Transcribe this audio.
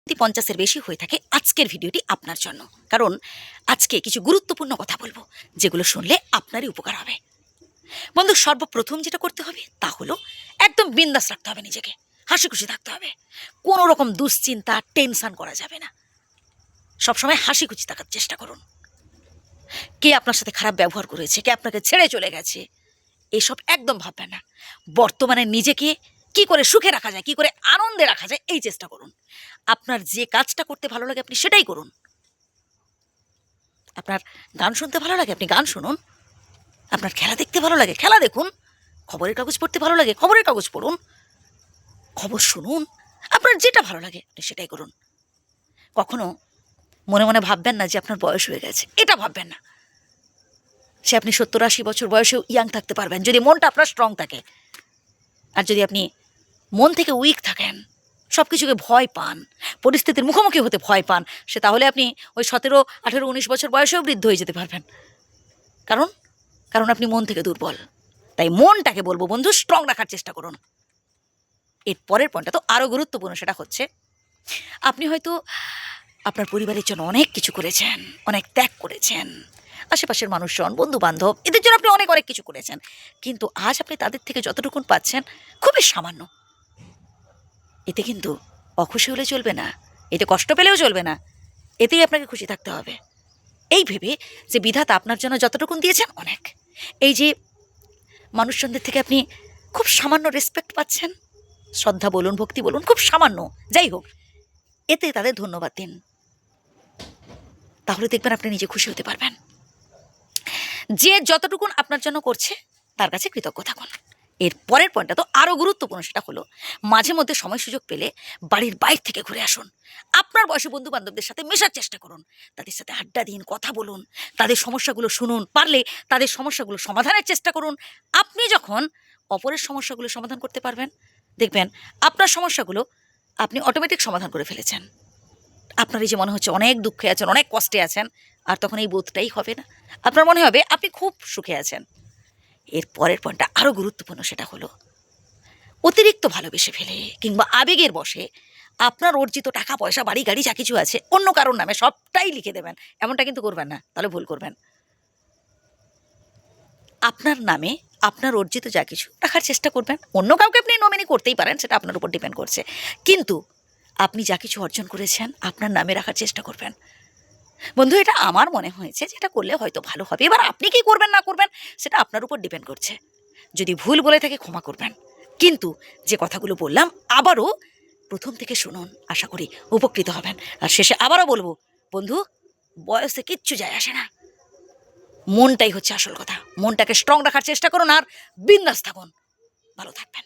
যদি 50-এর বেশি হয়ে থাকে আজকের ভিডিওটি আপনার জন্য, কারণ আজকে কিছু গুরুত্বপূর্ণ কথা বলবো যেগুলো শুনলে আপনারই উপকার হবে। বন্ধু, সর্বপ্রথম যেটা করতে হবে তা হলো একদম বিন্দাস রাখতে হবে নিজেকে, হাসি খুশি থাকতে হবে। কোনো রকম দুশ্চিন্তা টেনশন করা যাবে না। সবসময় হাসি খুশি থাকার চেষ্টা করুন। কে আপনার সাথে খারাপ ব্যবহার করেছে, কে আপনাকে ছেড়ে চলে গেছে, এসব একদম ভাববেন না। বর্তমানে নিজেকে কি করে সুখে রাখা যায়, কি করে আনন্দে রাখা যায়, এই চেষ্টা করুন। আপনার যে কাজটা করতে ভালো লাগে আপনি সেটাই করুন। আপনার গান শুনতে ভালো লাগে আপনি গান শুনুন, আপনার খেলা দেখতে ভালো লাগে খেলা দেখুন, খবরের কাগজ পড়তে ভালো লাগে খবরের কাগজ পড়ুন, খবর শুনুন। আপনার যেটা ভালো লাগে আপনি সেটাই করুন। কখনো মনে মনে ভাববেন না যে আপনার বয়স হয়ে গেছে, এটা ভাববেন না। সে আপনি 70-80 বছর বয়সেও ইয়াং থাকতে পারবেন যদি মনটা আপনার স্ট্রং থাকে। আর যদি আপনি মন থেকে উইক থাকেন, সব কিছুকে ভয় পান, পরিস্থিতির মুখোমুখি হতে ভয় পান, সে তাহলে আপনি ওই 17, 18, 19 বছর বয়সেও বৃদ্ধ হয়ে যেতে পারবেন। কারণ কারণ আপনি মন থেকে দুর্বল। তাই মনটাকে বলবো বন্ধু, স্ট্রং রাখার চেষ্টা করুন। এর পরের পয়েন্টটা তো আরও গুরুত্বপূর্ণ, সেটা হচ্ছে আপনি হয়তো আপনার পরিবারের জন্য অনেক কিছু করেছেন, অনেক ত্যাগ করেছেন, আশেপাশের মানুষজন, বন্ধু বান্ধব, এদের জন্য আপনি অনেক অনেক কিছু করেছেন, কিন্তু আজ আপনি তাদের থেকে যতটুকুন পাচ্ছেন খুবই সামান্য। এতে কিন্তু অখুশি হলে চলবে না, এতে কষ্ট পেলেও চলবে না, এতেই আপনাকে খুশি থাকতে হবে। এই ভেবে যে বিধাতা আপনার জন্য যতটুকুন দিয়েছেন অনেক, এই যে মানুষজনদের থেকে আপনি খুব সামান্য রেসপেক্ট পাচ্ছেন, শ্রদ্ধা বলুন, ভক্তি বলুন, খুব সামান্য, যাই হোক, এতে তাদের ধন্যবাদ দিন। তাহলে দেখবেন আপনি নিজে খুশি হতে পারবেন। যে যতটুকুন আপনার জন্য করছে তার কাছে কৃতজ্ঞ থাকুন। এর পরের পয়েন্টটা তো আরও গুরুত্বপূর্ণ, সেটা হলো মাঝে মধ্যে সময় সুযোগ পেলে বাড়ির বাইরে থেকে ঘুরে আসুন। আপনার বয়সী বন্ধু বান্ধবদের সাথে মেশার চেষ্টা করুন, তাদের সাথে আড্ডা দিন, কথা বলুন, তাদের সমস্যাগুলো শুনুন, পারলে তাদের সমস্যাগুলো সমাধানের চেষ্টা করুন। আপনি যখন অপরের সমস্যাগুলো সমাধান করতে পারবেন, দেখবেন আপনার সমস্যাগুলো আপনি অটোমেটিক সমাধান করে ফেলেছেন। আপনার এই যে মনে হচ্ছে অনেক দুঃখে আছেন, অনেক কষ্টে আছেন, আর তখন এই বোধটাই হবে না, আপনার মনে হবে আপনি খুব সুখে আছেন। এর পরের পয়েন্টটা আরও গুরুত্বপূর্ণ, সেটা হলো অতিরিক্ত ভালোবেসে ফেলে কিংবা আবেগের বশে আপনার অর্জিত টাকা পয়সা, বাড়ি গাড়ি যা কিছু আছে অন্য কারোর নামে সবটাই লিখে দেবেন, এমনটা কিন্তু করবেন না, তাহলে ভুল করবেন। আপনার নামে আপনার অর্জিত যা কিছু রাখার চেষ্টা করবেন। অন্য কাউকে আপনি নমিনি করতেই পারেন, সেটা আপনার উপর ডিপেন্ড করছে, কিন্তু আপনি যা কিছু অর্জন করেছেন আপনার নামে রাখার চেষ্টা করবেন। বন্ধু, এটা আমার মনে হয়েছে যেটা করলে হয়তো ভালো হবে। এবার আপনি কি করবেন না করবেন সেটা আপনার উপর ডিপেন্ড করছে। যদি ভুল বলে থাকে ক্ষমা করবেন, কিন্তু যে কথাগুলো বললাম আবারও প্রথম থেকে শুনুন, আশা করি উপকৃত হবেন। আর শেষে আবারও বলবো বন্ধু, বয়সে কিচ্ছু যায় আসে না, মনটাই হচ্ছে আসল কথা। মনটাকে স্ট্রং রাখার চেষ্টা করুন আর বিন্দাস থাকুন। ভালো থাকবেন।